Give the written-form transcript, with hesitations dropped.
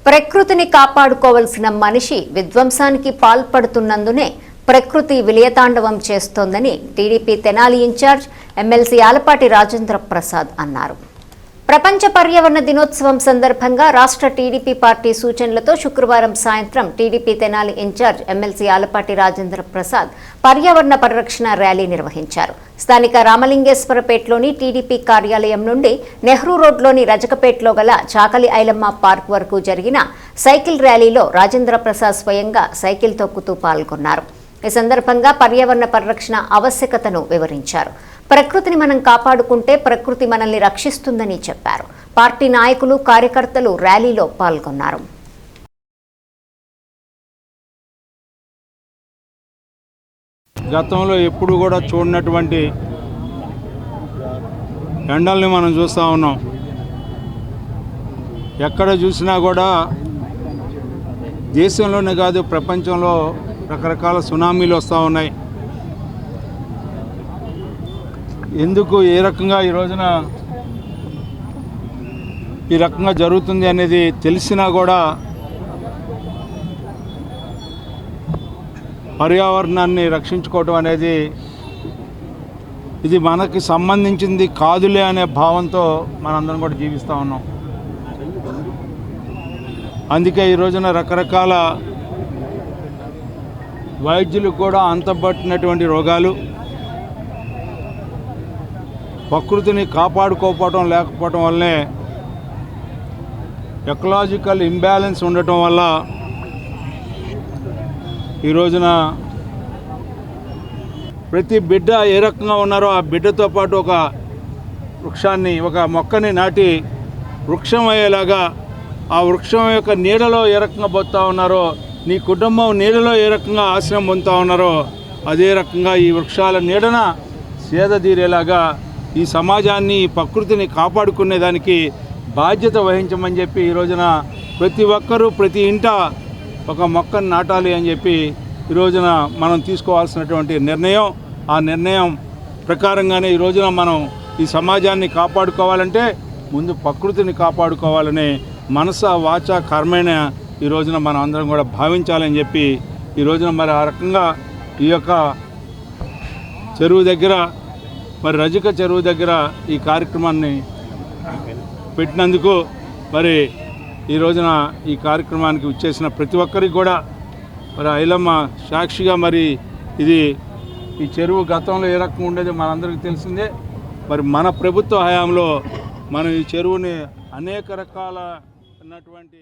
ప్రకృతిని కాపాడుకోవాల్సిన మనిషి విధ్వంసానికి పాల్పడుతున్నందునే ప్రకృతి విలయతాండవం చేస్తోందని TDP Tenali in charge MLC Alapati Rajendra Prasad అన్నారు. ప్రపంచ పర్యావరణ దినోత్సవం సందర్భంగా రాష్ట్ర టీడీపీ పార్టీ సూచనలతో శుక్రవారం సాయంత్రం TDP Tenali in charge MLC Alapati Rajendra Prasad పర్యావరణ పరిరక్షణ ర్యాలీ నిర్వహించారు. స్థానిక రామలింగేశ్వరపేటలోని టీడీపీ కార్యాలయం నుండి నెహ్రూ రోడ్లోని రజకపేటలో గల చాకలి ఐలమ్మ పార్క్ వరకు జరిగిన సైకిల్ ర్యాలీలో రాజేంద్ర ప్రసాద్ స్వయంగా సైకిల్ తొక్కుతూ పాల్గొన్నారు. ఈ సందర్భంగా పర్యావరణ పరిరక్షణ ఆవశ్యకతను వివరించారు. ప్రకృతిని మనం కాపాడుకుంటే ప్రకృతి మనల్ని రక్షిస్తుందని చెప్పారు. పార్టీ నాయకులు, కార్యకర్తలు ర్యాలీలో పాల్గొన్నారు. గతంలో ఎప్పుడు కూడా చూడనటువంటి ఎండల్ని మనం చూస్తూ ఉన్నాం. ఎక్కడ చూసినా కూడా దేశంలోనే కాదు ప్రపంచంలో రకరకాల సునామీలు వస్తూ ఉన్నాయి. ఎందుకు ఏ రకంగా ఈ రోజున ఈ రకంగా జరుగుతుంది అనేది తెలిసినా కూడా పర్యావరణాన్ని రక్షించుకోవటం అనేది ఇది మనకి సంబంధించింది కాదులే అనే భావంతో మనందరం కూడా జీవిస్తూ ఉన్నాం. అందుకే ఈ రోజున రకరకాల వైద్యులకు కూడా అంతపట్టినటువంటి రోగాలు, ప్రకృతిని కాపాడుకోకపోవటం లేకపోవటం వల్లనే ఎకలాజికల్ ఇంబ్యాలెన్స్ ఉండటం వల్ల ఈ రోజున ప్రతి బిడ్డ ఏ రకంగా ఉన్నారో ఆ బిడ్డతో పాటు ఒక వృక్షాన్ని, ఒక మొక్కని నాటి వృక్షం అయ్యేలాగా ఆ వృక్షం యొక్క నీడలో ఏ రకంగా పోతూ ఉన్నారో, నీ కుటుంబం నీడలో ఏ రకంగా ఆశ్రయం పొందుతూ ఉన్నారో అదే రకంగా ఈ వృక్షాల నీడన సేద తీరేలాగా ఈ సమాజాన్ని, ఈ ప్రకృతిని కాపాడుకునేదానికి బాధ్యత వహించమని చెప్పి ఈ రోజున ప్రతి ఒక్కరూ ప్రతి ఇంట ఒక మొక్కను నాటాలి అని చెప్పి ఈ రోజున మనం తీసుకోవాల్సినటువంటి నిర్ణయం. ఆ నిర్ణయం ప్రకారంగానే ఈ రోజున మనం ఈ సమాజాన్ని కాపాడుకోవాలంటే ముందు ప్రకృతిని కాపాడుకోవాలని మనస, వాచ, కర్మేణ ఈ రోజున మనం అందరం కూడా భావించాలని చెప్పి ఈ రోజున మరి ఆ రకంగా ఈ యొక్క చెరువు దగ్గర, మరి రజక చెరువు దగ్గర ఈ కార్యక్రమాన్ని పెట్టినందుకు మరి ఈ రోజున ఈ కార్యక్రమానికి వచ్చేసిన ప్రతి ఒక్కరికి కూడా మరి ఐలమ్మ సాక్షిగా మరి ఇది ఈ చెరువు గతంలో ఏ రకంగా ఉండేది మనందరికీ తెలిసిందే. మరి మన ప్రభుత్వ హయాంలో మనం ఈ చెరువుని అనేక రకాల ఉన్నటువంటి